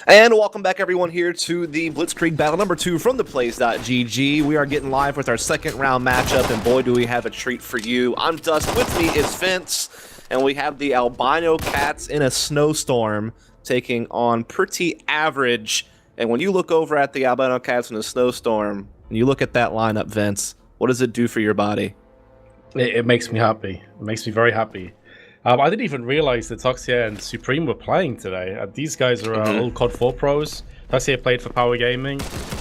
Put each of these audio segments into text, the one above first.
And welcome back, everyone, here to the Blitzkrieg Battle number 2 from theplays.gg. We are getting live with our second round matchup, and boy, do we have a treat for you. I'm Dust, with me is Vince, and we have the albino cats in a snowstorm taking on Pretty Average. And when you look over at the albino cats in a snowstorm, and you look at that lineup, Vince, what does it do for your body? It makes me happy. It makes me very happy. I didn't even realize that Toxia and Supreme were playing today. These guys are all COD 4 pros. Toxia played for Power Gaming,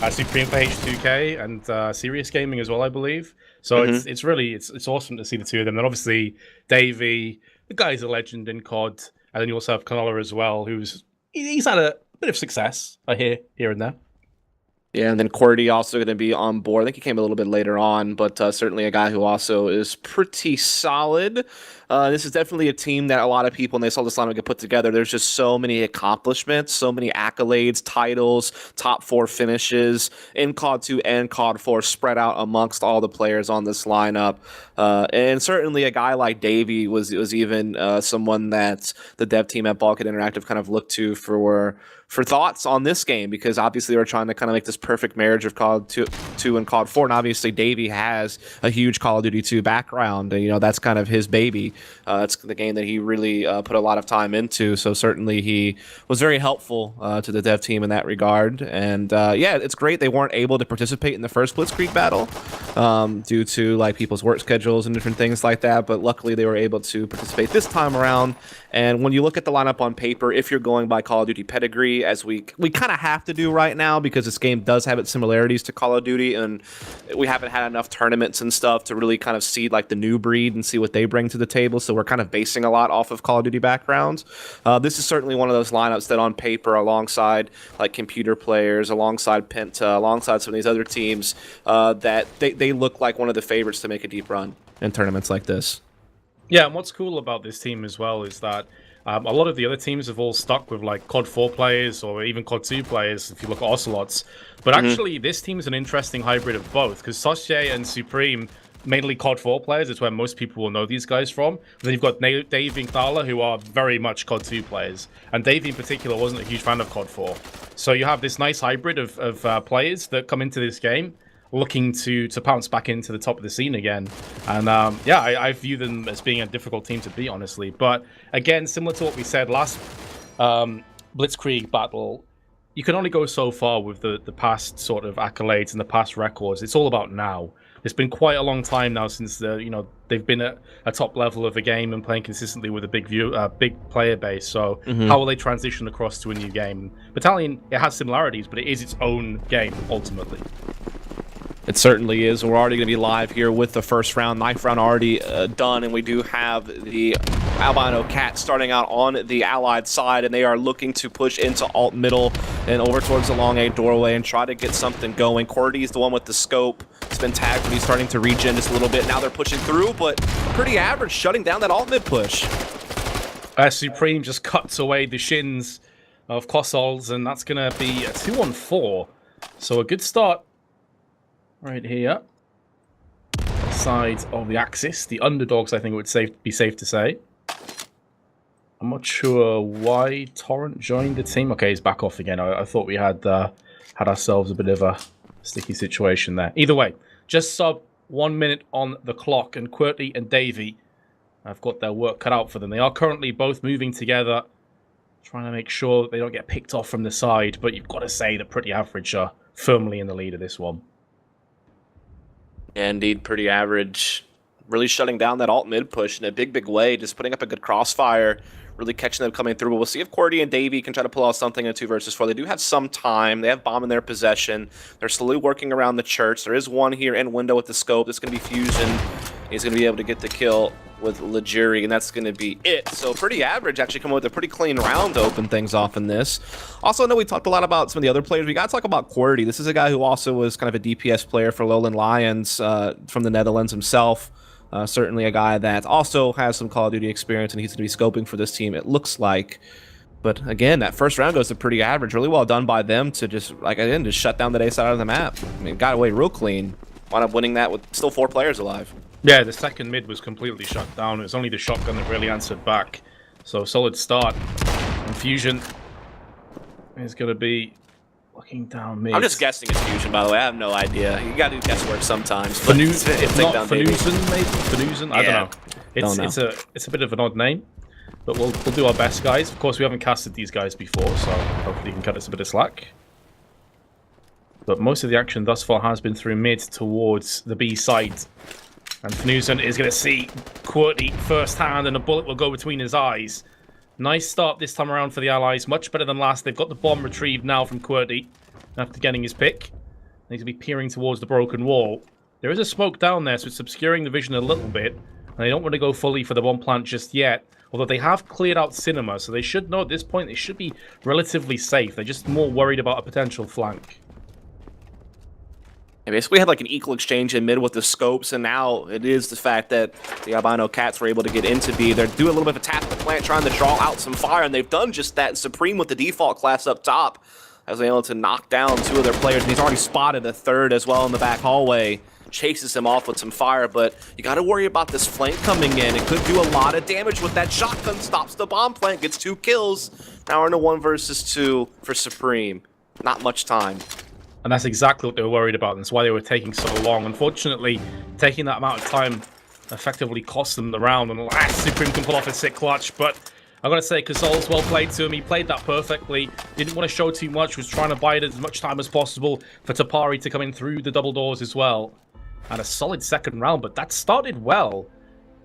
Supreme for H2K, and Serious Gaming as well, I believe. So it's really awesome to see the two of them. And obviously Davey, the guy's a legend in COD, and then you also have Canola as well, he's had a bit of success, I hear, here and there. Yeah, and then Cordy also going to be on board. I think he came a little bit later on, but certainly a guy who also is pretty solid. This is definitely a team that a lot of people, when they saw this lineup get put together, there's just so many accomplishments, so many accolades, titles, top 4 finishes in COD 2 and COD 4 spread out amongst all the players on this lineup. And certainly a guy like Davey was even someone that the dev team at Bulkhead Interactive kind of looked to for thoughts on this game, because obviously we're trying to kind of make this perfect marriage of COD 2 and COD 4, and obviously Davey has a huge Call of Duty 2 background, and that's kind of his baby. It's the game that he really put a lot of time into, so certainly he was very helpful to the dev team in that regard. And yeah, it's great they weren't able to participate in the first Blitzkrieg battle due to like people's work schedules and different things like that, but luckily they were able to participate this time around. And when you look at the lineup on paper, if you're going by Call of Duty pedigree, as we kind of have to do right now, because this game does have its similarities to Call of Duty, and we haven't had enough tournaments and stuff to really kind of see like the new breed and see what they bring to the table, so we're kind of basing a lot off of Call of Duty backgrounds. This is certainly one of those lineups that on paper, alongside like computer players, alongside Penta, alongside some of these other teams, that they look like one of the favorites to make a deep run in tournaments like this. Yeah, and what's cool about this team as well is that a lot of the other teams have all stuck with like COD 4 players or even COD 2 players, if you look at Ocelots. But actually, this team is an interesting hybrid of both, because Sosje and Supreme, mainly COD 4 players, it's where most people will know these guys from. And then you've got Dave and Thala, who are very much COD 2 players. And Dave in particular wasn't a huge fan of COD 4. So you have this nice hybrid of players that come into this game looking to pounce back into the top of the scene again. And yeah, I view them as being a difficult team to beat, honestly. But again, similar to what we said last Blitzkrieg battle, you can only go so far with the past sort of accolades and the past records. It's all about now. It's been quite a long time now since they've been at a top level of a game and playing consistently with a big player base. So how will they transition across to a new game? Battalion, it has similarities, but it is its own game ultimately. It certainly is. We're already going to be live here with the first round. Knife round already done, and we do have the albino cat starting out on the allied side, and they are looking to push into alt middle and over towards the long A doorway and try to get something going. Cordy's the one with the scope. It's been tagged, but he's starting to regen just a little bit. Now they're pushing through, but Pretty Average shutting down that alt mid push. Supreme just cuts away the shins of Kossols, and that's going to be a 2-on-4. So a good start right here. Side of the Axis, the underdogs, I think it would be safe to say. I'm not sure why Torrent joined the team. Okay, he's back off again. I thought we had ourselves a bit of a sticky situation there. Either way, just sub 1 minute on the clock, and Qwerty and Davey have got their work cut out for them. They are currently both moving together, trying to make sure that they don't get picked off from the side, but you've got to say that Pretty Average are firmly in the lead of this one. Yeah, indeed, Pretty Average really shutting down that alt mid push in a big way, just putting up a good crossfire, really catching them coming through. But we'll see if Cordy and Davey can try to pull out something in 2 versus 4. They do have some time. They have bomb in their possession. They're slowly working around the church. There is one here in window with the scope. It's going to be Fusion. He's going to be able to get the kill with Legiri, and that's going to be it. So Pretty Average actually come with a pretty clean round to open things off in this. Also, I know we talked a lot about some of the other players. We got to talk about Qwerty. This is a guy who also was kind of a DPS player for Lowland Lions from the Netherlands himself. Certainly a guy that also has some Call of Duty experience, and he's going to be scoping for this team, it looks like. But again, that first round goes to Pretty Average. Really well done by them to just shut down the A side of the map. I mean, got away real clean. Wound up winning that with still 4 players alive. Yeah, the second mid was completely shut down. It was only the shotgun that really answered back. So solid start. And Fusion is going to be looking down mid. I'm just guessing it's Fusion, by the way. I have no idea. You gotta do guesswork sometimes. If not Fanuzen, maybe Fanuzen. I don't know. It's a bit of an odd name, but we'll do our best, guys. Of course, we haven't casted these guys before, so hopefully you can cut us a bit of slack. But most of the action thus far has been through mid towards the B side. And Fanuzen is going to see QWERTY firsthand, and a bullet will go between his eyes. Nice start this time around for the Allies. Much better than last. They've got the bomb retrieved now from QWERTY after getting his pick. He's going to be peering towards the broken wall. There is a smoke down there, so it's obscuring the vision a little bit. And they don't want to go fully for the bomb plant just yet. Although they have cleared out Cinema, so they should know at this point they should be relatively safe. They're just more worried about a potential flank. They basically had like an equal exchange in mid with the scopes, and now it is the fact that the Albino Cats were able to get into B. They're doing a little bit of a tap at the plant, trying to draw out some fire, and they've done just that. Supreme with the default class up top has been able to knock down 2 of their players, and he's already spotted a 3rd as well in the back hallway. Chases him off with some fire, but you got to worry about this flank coming in. It could do a lot of damage with that shotgun. Stops the bomb plant, gets 2 kills. Now we're in a 1 versus 2 for Supreme. Not much time. And that's exactly what they were worried about. That's why they were taking so long. Unfortunately, taking that amount of time effectively cost them the round. And last, Supreme can pull off a sick clutch. But I've got to say, Casol's well played to him. He played that perfectly. Didn't want to show too much. Was trying to bide as much time as possible for Tapari to come in through the double doors as well. And a solid second round. But that started well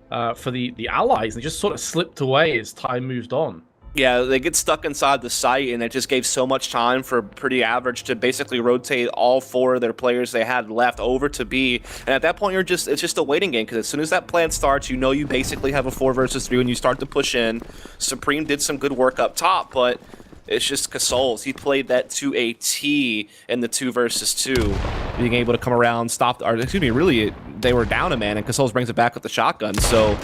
for the Allies. They just sort of slipped away as time moved on. Yeah, they get stuck inside the site, and it just gave so much time for Pretty Average to basically rotate all 4 of their players they had left over to B. And at that point, it's just a waiting game, because as soon as that plan starts, you know you basically have a 4 versus 3 when you start to push in. Supreme did some good work up top, but it's just Casols. He played that to a T in the 2 versus 2. Being able to come around, stop, or excuse me, really, they were down a man, and Casols brings it back with the shotgun, so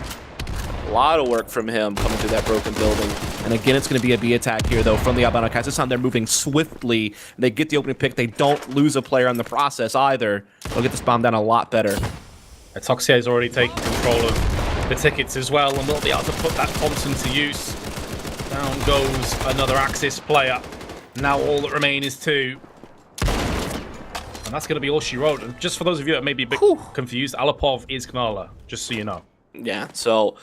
a lot of work from him coming through that broken building. And again, it's going to be a B attack here, though, from the Albino Cats. This time they're moving swiftly. They get the opening pick. They don't lose a player in the process either. They'll get this bomb down a lot better. Toxier is already taking control of the tickets as well, and will be able to put that Thompson to use. Down goes another Aciass player. Now all that remain is 2. And that's going to be all she wrote. And just for those of you that may be a bit confused, Alapov is Knala, just so you know. Yeah, so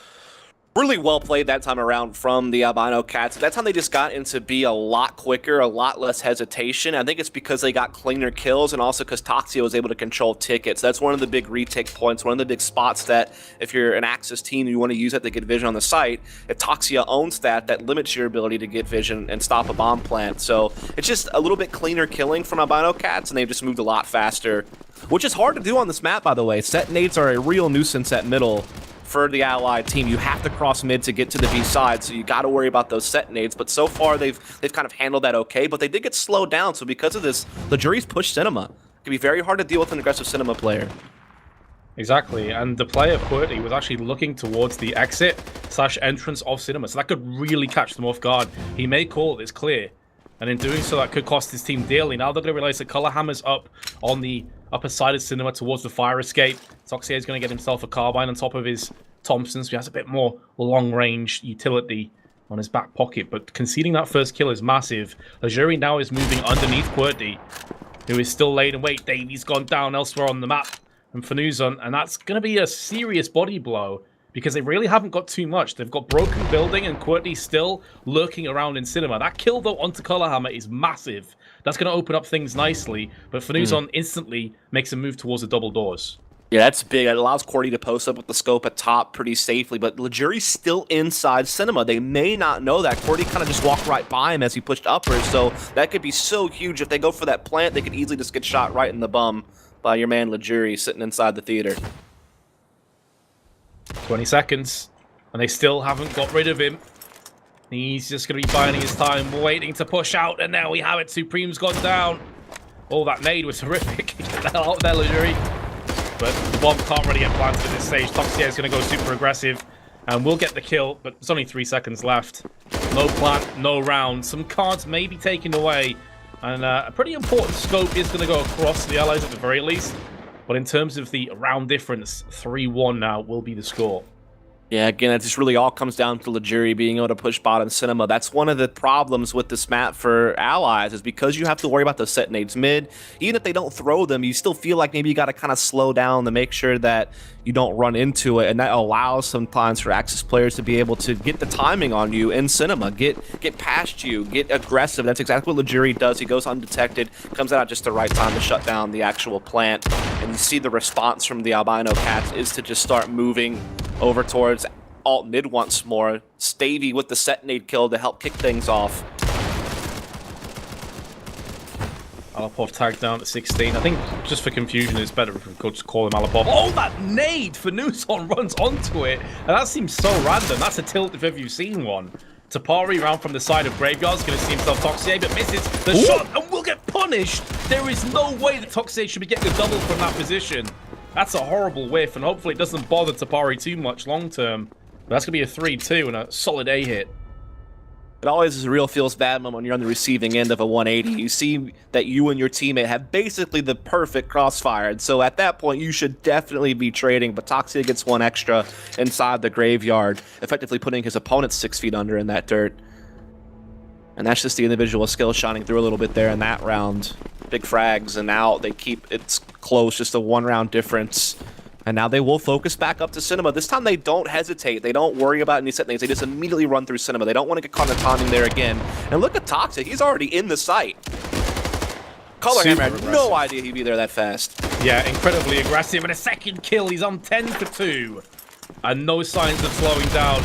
really well played that time around from the Albino Cats. That time they just got into B a lot quicker, a lot less hesitation. I think it's because they got cleaner kills, and also because Toxia was able to control tickets. That's one of the big retake points, one of the big spots that if you're an Aciass team, you want to use that to get vision on the site. If Toxia owns that limits your ability to get vision and stop a bomb plant. So it's just a little bit cleaner killing from Albino Cats, and they've just moved a lot faster, which is hard to do on this map, by the way. Set nades are a real nuisance at middle. For the Allied team, you have to cross mid to get to the B side, so you got to worry about those set nades. But so far, they've kind of handled that okay. But they did get slowed down, so because of this, the jury's pushed Cinema. It can be very hard to deal with an aggressive Cinema player. Exactly, and the player QWERTY was actually looking towards the exit/entrance of Cinema, so that could really catch them off guard. He may call it, it's clear, and in doing so, that could cost his team dearly. Now they're going to realize that Color Hammer's up on the upper side of Cinema towards the fire escape. Toxier is going to get himself a carbine on top of his Thompson, so he has a bit more long-range utility on his back pocket, but conceding that first kill is massive. Leguri now is moving underneath QWERTY, who is still laid in wait. Davy's gone down elsewhere on the map from Fanuzon, and that's going to be a serious body blow, because they really haven't got too much. They've got broken building, and QWERTY still lurking around in Cinema. That kill, though, onto Color Hammer is massive. That's going to open up things nicely, but Fanuzon instantly makes a move towards the double doors. Yeah, that's big. It allows QWERTY to post up with the scope at top pretty safely, but Leguri's still inside Cinema. They may not know that. QWERTY kind of just walked right by him as he pushed upwards, so that could be so huge. If they go for that plant, they could easily just get shot right in the bum by your man Leguri sitting inside the theater. 20 seconds, and they still haven't got rid of him. He's just going to be biding his time, waiting to push out, and now we have it. Supreme's gone down. Oh, that nade was horrific. Get the hell out there, Leguri. But the bomb can't really get planted at this stage. Toxier is going to go super aggressive, and we'll get the kill, but there's only 3 seconds left. No plant, no round. Some cards may be taken away, and a pretty important scope is going to go across the Allies at the very least. But in terms of the round difference, 3-1 now will be the score. Yeah, again, it just really all comes down to Legiri being able to push bottom cinema. That's one of the problems with this map for allies, is because you have to worry about those set nades mid. Even if they don't throw them, you still feel like maybe you got to kind of slow down to make sure that you don't run into it, and that allows sometimes for Aciass players to be able to get the timing on you in cinema, get past you, get aggressive. That's exactly what Legiri does. He goes undetected, comes out at just the right time to shut down the actual plant, and you see the response from the albino cats is to just start moving over towards alt mid once more. Stavey with the set nade kill to help kick things off. Alapov tagged down at 16. I think just for confusion, it's better if we could just call him Alapov. Oh, that nade for Nuzon runs onto it. And that seems so random. That's a tilt if ever you've seen one. Tapari round from the side of Graveyard's going to see himself Toxier, but misses the shot and will get punished. There is no way that Toxier should be getting a double from that position. That's a horrible whiff, and hopefully it doesn't bother Tapari too much long term. But that's going to be a 3-2 and a solid A hit. It always is a real feels bad moment when you're on the receiving end of a 180. You see that you and your teammate have basically the perfect crossfire, and so at that point you should definitely be trading, but Toxic gets one extra inside the Graveyard, effectively putting his opponent 6 feet under in that dirt. And that's just the individual skill shining through a little bit there in that round. Big frags, and now they keep it close, just a 1-round difference. And now they will focus back up to Cinema. This time they don't hesitate. They don't worry about any set names. They just immediately run through Cinema. They don't want to get caught in the timing there again. And look at Toxic. He's already in the site. Color Hammer had no idea he'd be there that fast. Yeah, incredibly aggressive. And a second kill. He's on 10 for 2. And no signs of slowing down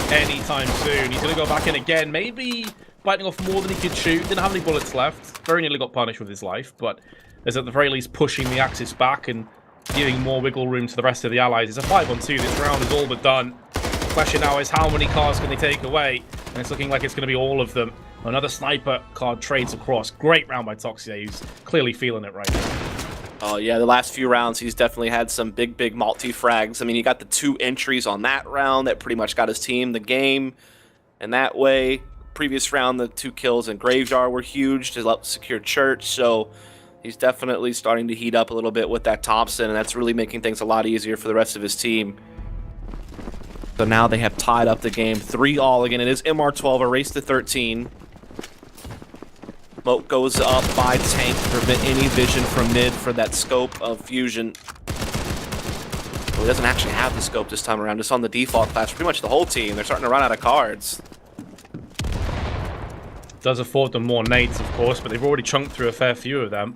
anytime soon. He's going to go back in again. Maybe biting off more than he could shoot. Didn't have any bullets left. Very nearly got punished with his life. But is at the very least pushing the Aciass back and giving more wiggle room to the rest of the allies. It's a 5-on-2. This round is all but done. The question now is how many cars can they take away? And it's looking like it's going to be all of them. Another sniper card trades across. Great round by Toxier, who's clearly feeling it right now. Oh, yeah, the last few rounds, he's definitely had some big multi-frags. I mean, he got the 2 entries on that round that pretty much got his team the game. And that way, previous round, the 2 kills in Graveyard were huge to help secure Church. So he's definitely starting to heat up a little bit with that Thompson, and that's really making things a lot easier for the rest of his team. So now they have tied up the game 3-all again. It is MR12, a race to 13. Moat goes up by Tank to prevent any vision from mid for that scope of fusion. Well, he doesn't actually have the scope this time around, just on the default class. Pretty much the whole team. They're starting to run out of cards. Does afford them more nades, of course, but they've already chunked through a fair few of them.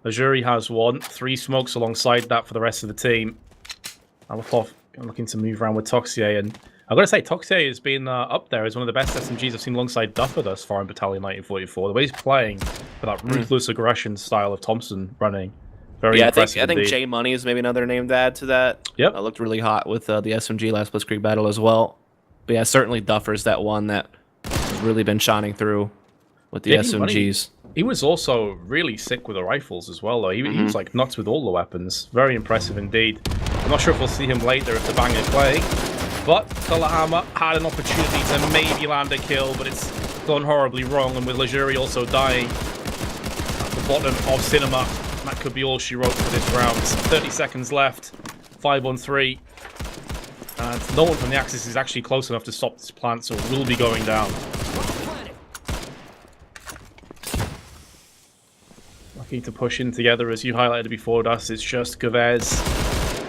Legiri has 1, 3 smokes alongside that for the rest of the team. Alapov looking to move around with Toxier, and I've got to say, Toxier has been up there as one of the best SMGs I've seen alongside Duffer thus far in Battalion 1944. The way he's playing for that ruthless aggression style of Thompson running, very impressive. I think J Money is maybe another name to add to that. Yep. Looked really hot with the SMG last Blitzkrieg battle as well. But yeah, certainly Duffer's that one that has really been shining through with the SMGs. He was also really sick with the rifles as well, though. He was like nuts with all the weapons. Very impressive indeed. I'm not sure if we'll see him later if the banger play. But Colorhammer had an opportunity to maybe land a kill, but it's gone horribly wrong. And with Legiri also dying at the bottom of Cinema, that could be all she wrote for this round. 30 seconds left. 5-on-3. And no one from the Aciass is actually close enough to stop this plant, so it will be going down. Lucky to push in together, as you highlighted before, Das. It's just Gavez.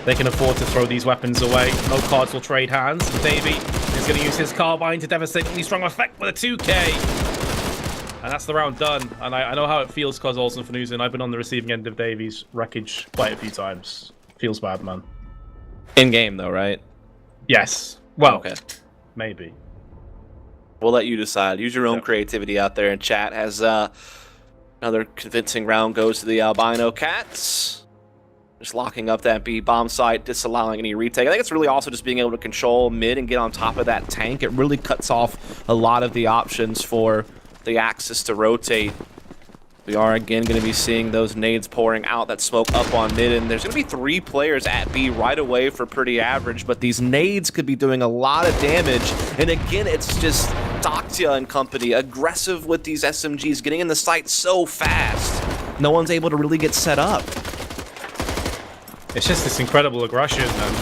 They can afford to throw these weapons away. No cards will trade hands. And Davey is going to use his carbine to devastatingly strong effect with a 2k. And that's the round done. And I know how it feels, Cos Olsen for Nuzon. I've been on the receiving end of Davey's wreckage quite a few times. Feels bad, man. In-game, though, right? Yes. Well, okay. Maybe. We'll let you decide. Use your own creativity out there in chat. As another convincing round goes to the Albino Cats. Just locking up that B bomb site, disallowing any retake. I think it's really also just being able to control mid and get on top of that tank. It really cuts off a lot of the options for the Aciass to rotate. We are again going to be seeing those nades pouring out, that smoke up on mid, and there's going to be 3 players at B right away for pretty average, but these nades could be doing a lot of damage. And again, it's just Doxia and company, aggressive with these SMGs, getting in the site so fast. No one's able to really get set up. It's just this incredible aggression, and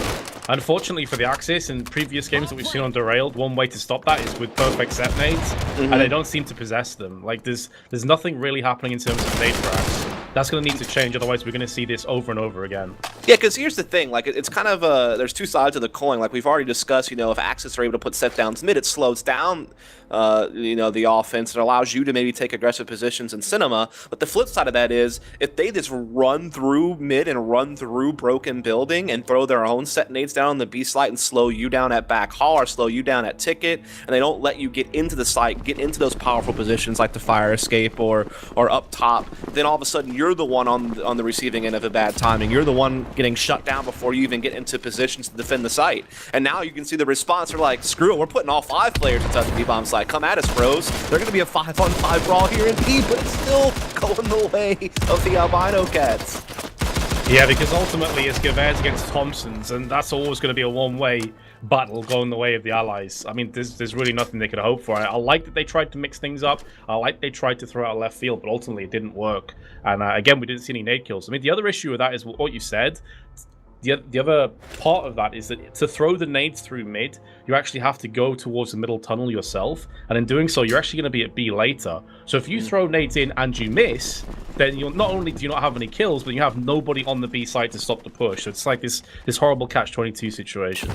Unfortunately for the Aciass, in previous games that we've seen on Derailed, one way to stop that is with perfect set nades, and they don't seem to possess them. Like, there's nothing really happening in terms of nade frags. That's going to need to change, otherwise we're going to see this over and over again. Yeah, because here's the thing, like, it's kind of, there's two sides of the coin. Like, we've already discussed, you know, if Aciass are able to put set downs mid, it slows down, you know, the offense. It allows you to maybe take aggressive positions in cinema. But the flip side of that is, if they just run through mid and run through broken building and throw their own set nades down on the B site and slow you down at back hall or slow you down at ticket, and they don't let you get into the site, get into those powerful positions like the fire escape or up top, then all of a sudden you're the one on the receiving end of a bad timing. You're the one getting shut down before you even get into positions to defend the site. And now you can see the response. They're like, screw it, we're putting all 5 players to touch the B-bomb site. Come at us, bros. They're going to be a 5-on-5 brawl here in B, but it's still going the way of the albino cats. Yeah, because ultimately it's Gavez against Thompsons, and that's always going to be a one-way battle going the way of the allies. I mean, there's really nothing they could hope for. I like that they tried to mix things up. I like they tried to throw out left field, but ultimately it didn't work. And again, we didn't see any nade kills. I mean, the other issue with that is what you said. The other part of that is that to throw the nades through mid, you actually have to go towards the middle tunnel yourself, and in doing so, you're actually going to be at B later. So if you throw nades in and you miss, then you'll not only do you not have any kills, but you have nobody on the B side to stop the push. So it's like this horrible catch-22 situation.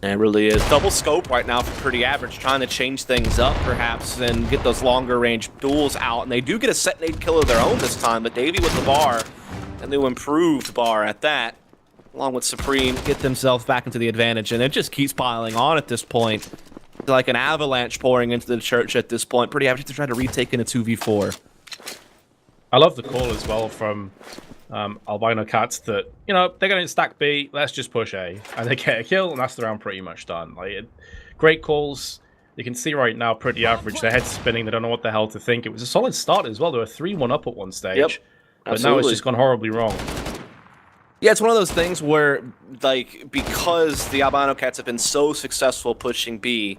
It really is. Double scope right now for Pretty Average, trying to change things up perhaps and get those longer range duels out. And they do get a set nade kill of their own this time, but Davey with the bar, and the improved bar at that, along with Supreme, get themselves back into the advantage. And it just keeps piling on at this point. It's like an avalanche pouring into the church at this point. Pretty Average to try to retake in a 2v4. I love the call as well from Albino Cats that, you know, they're going to stack B, let's just push A. And they get a kill, and that's the round pretty much done. Like, great calls. You can see right now, Pretty Average, their head's spinning, they don't know what the hell to think. It was a solid start as well. They were 3-1 up at one stage. Yep, but now it's just gone horribly wrong. Yeah, it's one of those things where, like, because the Albino Cats have been so successful pushing B,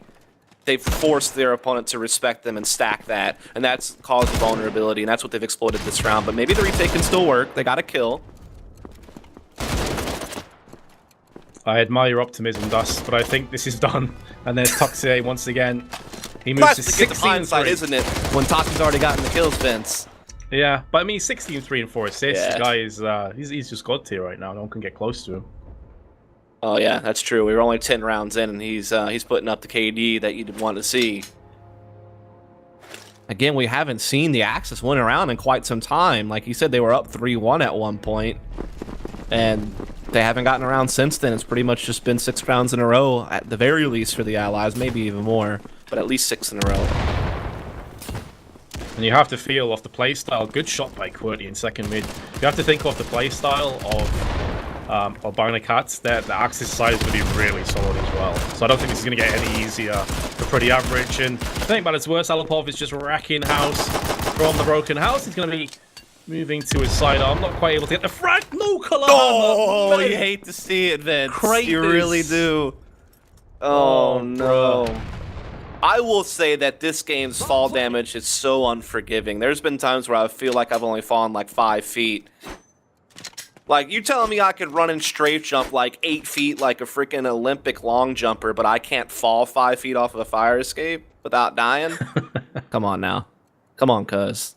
they've forced their opponent to respect them and stack that, and that's caused vulnerability, and that's what they've exploited this round. But maybe the retake can still work. They got a kill. I admire your optimism, Dust, but I think this is done. And there's Toxic once again. He moves to 16-3, isn't it? When Toxic's already gotten the kills, Vince. Yeah, but I mean, 16-3 and 4 assists. Yeah. The guy is he's just god tier right now. No one can get close to him. Oh yeah, that's true. We were only 10 rounds in, and he's putting up the KD that you'd want to see. Again, we haven't seen the Aciass win around in quite some time. Like you said, they were up 3-1 at one point, and they haven't gotten around since then. It's pretty much just been 6 rounds in a row, at the very least for the Allies, maybe even more, but at least 6 in a row. And you have to feel off the playstyle. Good shot by QWERTY in second mid. You have to think off the playstyle of Albino Cats. The Aciass side is going to be really solid as well. So I don't think this is going to get any easier for Pretty Average. And I think about its worst, Alapov is just wrecking house from the broken house. He's going to be moving to his sidearm. Not quite able to get the frag. No color. Oh, you hate to see it, Vince. You really do. Oh no. Bro. I will say that this game's fall damage is so unforgiving. There's been times where I feel like I've only fallen like 5 feet. Like, you telling me I could run and strafe jump like 8 feet like a freaking Olympic long jumper, but I can't fall 5 feet off of a fire escape without dying? Come on now. Come on, cuz.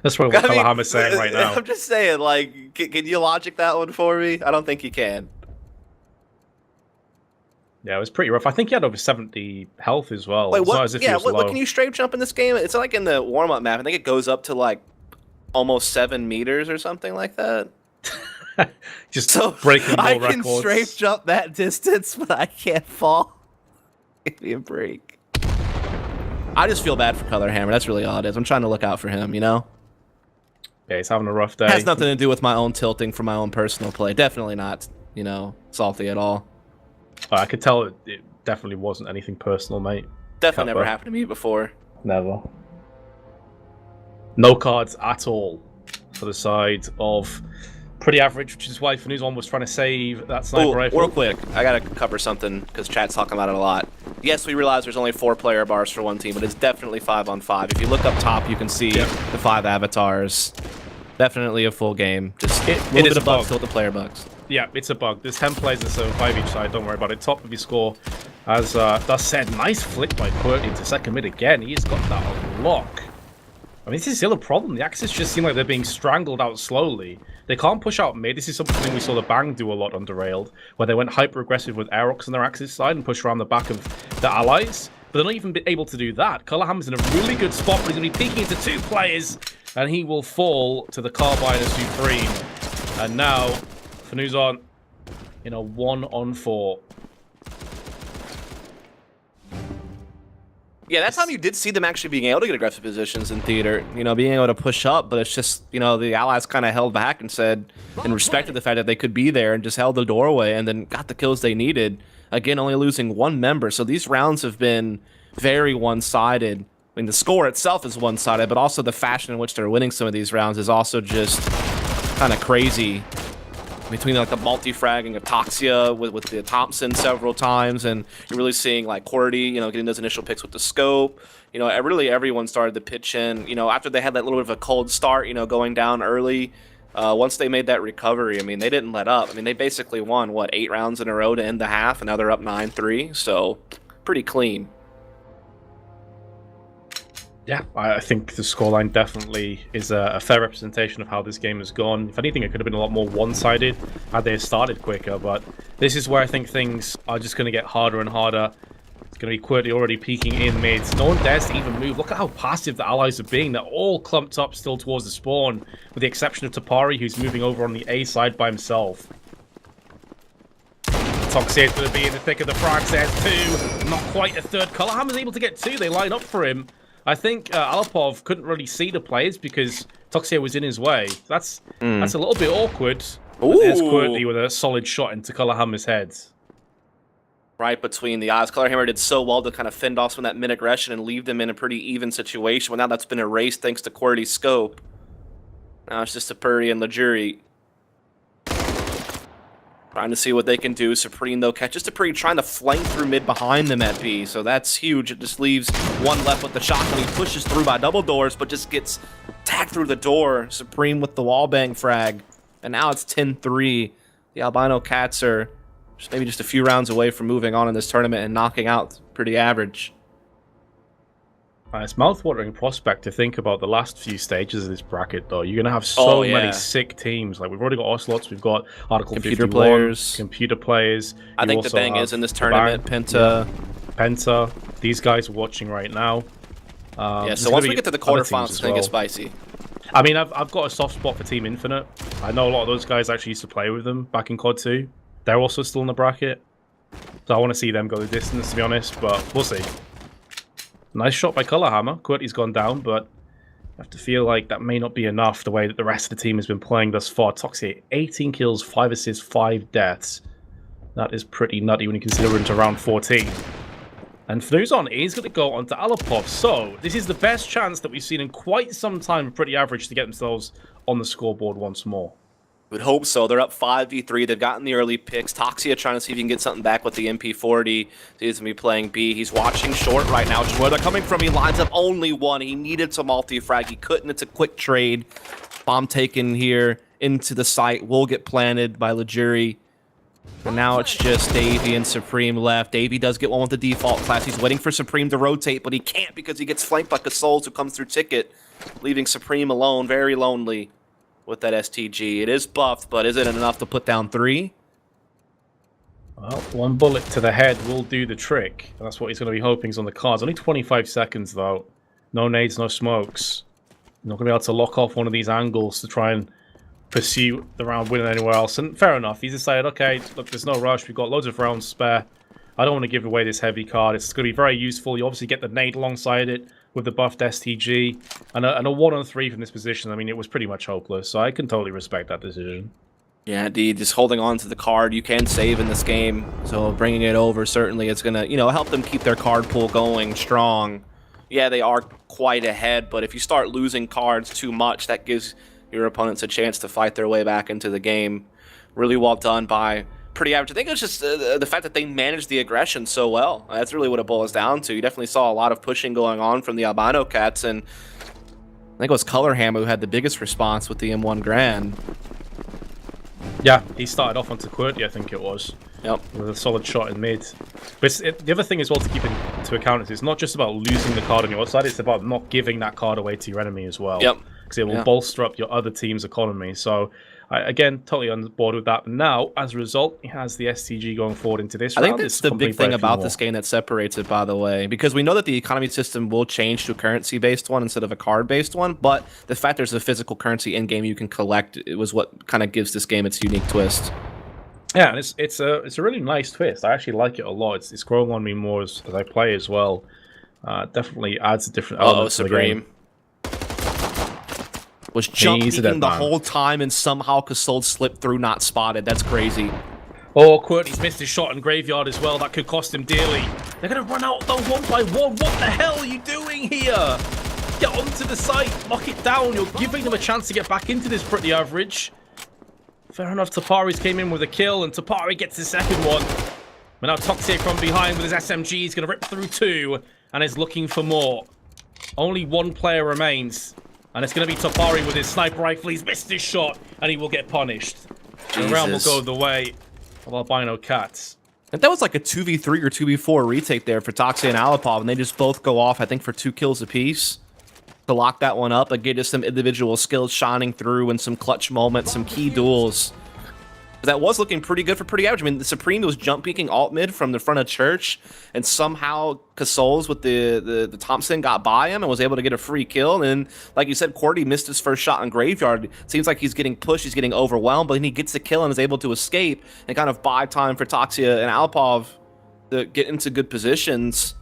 That's probably what Kalahama's saying right now. I'm just saying, like, can you logic that one for me? I don't think you can. Yeah, it was pretty rough. I think he had over 70 health as well. Wait, it's what? not as if Yeah, he was what can you strafe jump in this game? It's like in the warm-up map. I think it goes up to like almost 7 meters or something like that. Just so breaking more records. I can strafe jump that distance, but I can't fall. Give me a break. I just feel bad for Colorhammer. That's really all it is. I'm trying to look out for him, you know? Yeah, he's having a rough day. It has nothing to do with my own tilting for my own personal play. Definitely not, you know, salty at all. I could tell it definitely wasn't anything personal, mate. Definitely never happened to me before. Never. No cards at all for the side of Pretty Average, which is why Fanu's almost trying to save that sniper rifle. Real quick, I gotta cover something because chat's talking about it a lot. Yes, we realize there's only 4 player bars for one team, but it's definitely 5-on-5. If you look up top, you can see the 5 avatars definitely a full game. Just a It little is bit of a bugs, bug. still the player bugs. Yeah, it's a bug. There's 10 players and 7-5 each side. Don't worry about it. Top of your score. As that said, nice flick by Quirk into second mid again. He's got that on lock. I mean, this is still a problem. The Aciass just seem like they're being strangled out slowly. They can't push out mid. This is something we saw the Bang do a lot on Derailed, where they went hyper-aggressive with Aerox on their Aciass side and pushed around the back of the allies. But they're not even able to do that. Colorhammer's in a really good spot, but he's going to be peeking into 2 players, and he will fall to the Carbine Supreme. And now, Fnuzon in a 1-on-4. Yeah, that time you did see them actually being able to get aggressive positions in theater, you know, being able to push up, but it's just, you know, the allies kind of held back and said, and respected the fact that they could be there and just held the doorway and then got the kills they needed. Again, only losing 1 member, so these rounds have been very one-sided. I mean, the score itself is one-sided, but also the fashion in which they're winning some of these rounds is also just kind of crazy. Between like the multi-fragging of Toxia with the Thompson several times, and you're really seeing like Cordy, you know, getting those initial picks with the scope. You know, really everyone started to pitch in. You know, after they had that little bit of a cold start, you know, going down early. Once they made that recovery, I mean, they didn't let up. I mean, they basically won what 8 rounds in a row to end the half, and now they're up 9-3. So pretty clean. Yeah, I think the scoreline definitely is a fair representation of how this game has gone. If anything, it could have been a lot more one-sided had they started quicker, but this is where I think things are just going to get harder and harder. It's going to be Qwerty already peeking in mid. No one dares to even move. Look at how passive the allies are being. They're all clumped up still towards the spawn, with the exception of Tapari, who's moving over on the A side by himself. Toxic is going to be in the thick of the frags. There's 2. Not quite a third. Colorhammer's able to get 2. They line up for him. I think Alapov couldn't really see the players because Toxia was in his way. That's a little bit awkward. There's Qwerty with a solid shot into Colorhammer's head. Right between the eyes. Colorhammer did so well to kind of fend off some of that mid-aggression and leave them in a pretty even situation. Well, now that's been erased thanks to Qwerty's scope. Now it's just a Puri and Lajuri trying to see what they can do. Supreme, though, catches Supreme trying to flank through mid behind them at B. So that's huge. It just leaves 1 left with the shotgun. He pushes through by double doors, but just gets tagged through the door. Supreme with the wallbang frag. And now it's 10-3. The Albino Cats are maybe just a few rounds away from moving on in this tournament and knocking out pretty average. It's mouth-watering prospect to think about the last few stages of this bracket, though. You're going to have so many sick teams. Like, we've already got Ocelots, we've got Article computer 51, players. Computer players. I think the Bang is in this tournament. Penta. Penta. These guys are watching right now. Yeah, so once we get to the quarterfinals, it's going to get spicy. I mean, I've got a soft spot for Team Infinite. I know a lot of those guys actually used to play with them back in COD 2. They're also still in the bracket. So I want to see them go the distance, to be honest, but we'll see. Nice shot by Colorhammer. Qwerty's gone down, but I have to feel like that may not be enough the way that the rest of the team has been playing thus far. Toxic, 18 kills, 5 assists, 5 deaths. That is pretty nutty when you consider we're into round 14. And Fnuzon is going to go on to Alapov. So this is the best chance that we've seen in quite some time for Pretty Average to get themselves on the scoreboard once more. Would hope so. They're up 5v3. They've gotten the early picks. Toxia trying to see if he can get something back with the MP40. He's going to be playing B. He's watching short right now, which is where they're coming from. He lines up only 1. He needed to multi-frag. He couldn't. It's a quick trade. Bomb taken here into the site. Will get planted by Lajuri. And now it's just Davey and Supreme left. Davey does get one with the default class. He's waiting for Supreme to rotate, but he can't because he gets flanked by Casouls, who comes through ticket, leaving Supreme alone, very lonely. With that STG. It is buffed, but is it enough to put down 3? Well, 1 bullet to the head will do the trick. That's what he's going to be hoping is on the cards. Only 25 seconds, though. No nades, no smokes. You're not going to be able to lock off one of these angles to try and pursue the round winning anywhere else. And fair enough. He's decided, okay, look, there's no rush. We've got loads of rounds spare. I don't want to give away this heavy card. It's going to be very useful. You obviously get the nade alongside it with the buffed STG. And a 1-on-3 from this position, I mean, it was pretty much hopeless. So I can totally respect that decision. Yeah, indeed. Just holding on to the card. You can save in this game. So bringing it over, certainly it's going to, you know, help them keep their card pool going strong. Yeah, they are quite ahead. But if you start losing cards too much, that gives your opponents a chance to fight their way back into the game. Really well done by Pretty Average. I think it's just the fact that they managed the aggression so well. That's really what it boils down to. You definitely saw a lot of pushing going on from the Albino Cats, and think it was Color Hammer who had the biggest response with the M1 Grand. Yeah, he started off onto QWERTY, I think it was. Yep. With a solid shot in mid. But the other thing as well to keep into account is it's not just about losing the card on your side, it's about not giving that card away to your enemy as well. Yep. Because it will bolster up your other team's economy. So, again, totally on board with that. Now, as a result, he has the STG going forward into this round. I think that's the big thing about this game that separates it, by the way, because we know that the economy system will change to a currency-based one instead of a card-based one, but the fact there's a physical currency in-game you can collect, it was what kind of gives this game its unique twist. Yeah, and it's a really nice twist. I actually like it a lot. It's growing on me more as I play as well. Definitely adds a different element to Supreme. the game. Was jump peeking the whole time and somehow Kasold slipped through not spotted. That's crazy. Oh, QWERTY's missed his shot in Graveyard as well. That could cost him dearly. They're going to run out though one by one. What the hell are you doing here? Get onto the site. Lock it down. You're giving them a chance to get back into this pretty average. Fair enough, Tapari's came in with a kill, and Tapari gets his second one. But now Toxic from behind with his SMG. He's going to rip through two, and is looking for more. Only one player remains. And it's going to be Tapari with his sniper rifle. He's missed his shot, and he will get punished. The round will go the way of Albino Cats. And that was like a 2v3 or 2v4 retake there for Toxic and Alipov, and they just both go off, I think, for 2 kills apiece to lock that one up. Like, get just some individual skills shining through and some clutch moments, some key duels. That was looking pretty good for pretty average. I mean, the Supreme was jump peeking alt mid from the front of Church, and somehow Kasols with the Thompson got by him and was able to get a free kill. And like you said, QWERTY missed his first shot in Graveyard. Seems like he's getting pushed, he's getting overwhelmed, but then he gets the kill and is able to escape and kind of buy time for Toxia and Alipov to get into good positions.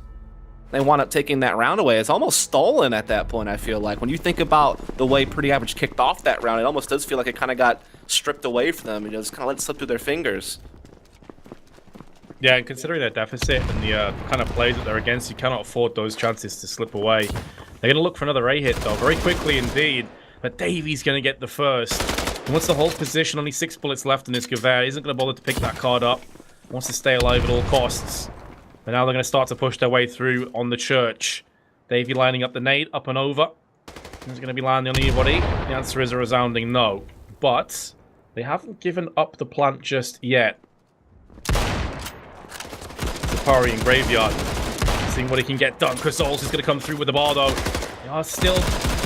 They wound up taking that round away. It's almost stolen at that point, I feel like. When you think about the way Pretty Average kicked off that round, it almost does feel like it kind of got stripped away from them. You know, just kind of let it slip through their fingers. Yeah, and considering their deficit and the kind of plays that they're against, you cannot afford those chances to slip away. They're going to look for another A-hit, though, very quickly indeed. But Davy's going to get the first. He wants to hold position, only 6 bullets left in his Gewehr. He isn't going to bother to pick that card up. He wants to stay alive at all costs. But now they're going to start to push their way through on the Church. Davey lining up the nade, up and over. Is going to be landing on anybody? The answer is a resounding no. But they haven't given up the plant just yet. Tapari in Graveyard. Seeing what he can get done. Kasols is going to come through with the Bardo. They are still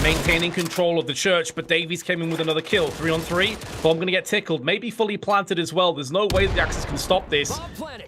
maintaining control of the Church, but Davies came in with another kill. 3 on 3. Bomb going to get tickled. Maybe fully planted as well. There's no way the Aciass can stop this.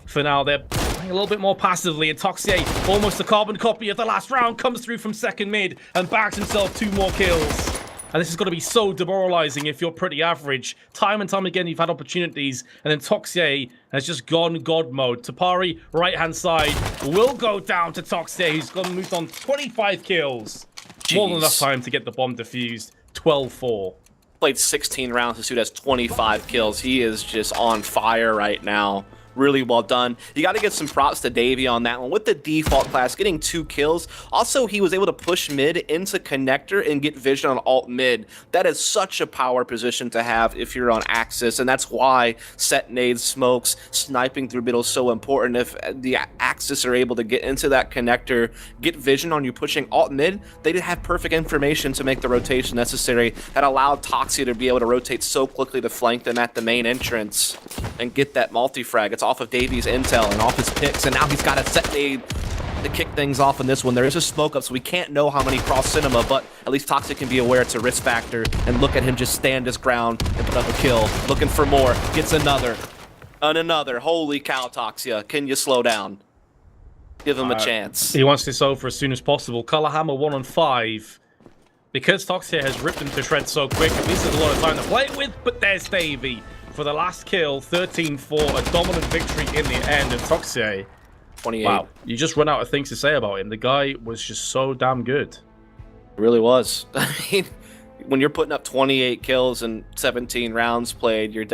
For now, they're playing a little bit more passively, and Toxier, almost a carbon copy of the last round, comes through from second mid and bags himself 2 more kills. And this is going to be so demoralizing if you're pretty average. Time and time again, you've had opportunities, and then Toxier has just gone God mode. Tapari, right-hand side, will go down to Toxier, who's moved on 25 kills. Jeez. More than enough time to get the bomb defused. 12-4. Played 16 rounds. This dude has 25 kills. He is just on fire right now. Really well done. You got to give some props to Davey on that one. With the default class, getting 2 kills. Also, he was able to push mid into connector and get vision on alt mid. That is such a power position to have if you're on Aciass, and that's why set nades, smokes, sniping through middle is so important. If the Aciass are able to get into that connector, get vision on you pushing alt mid, they did have perfect information to make the rotation necessary that allowed Toxia to be able to rotate so quickly to flank them at the main entrance and get that multi-frag. It's off of Davies' intel and off his picks, and now he's got a set nade to kick things off in this one. There is a smoke up, so we can't know how many cross cinema, but at least Toxic can be aware it's a risk factor, and look at him just stand his ground and put up a kill. Looking for more, gets another, and another. Holy cow, Toxia, can you slow down? Give him a chance. He wants this over as soon as possible. Colorhammer 1 on 5. Because Toxic has ripped him to shreds so quick, at least there's a lot of time to play with, but there's Davey for the last kill. 13-4, a dominant victory in the end of Toxic. 28. Wow, you just run out of things to say about him. The guy was just so damn good. It really was. I mean, when you're putting up 28 kills and 17 rounds played, you're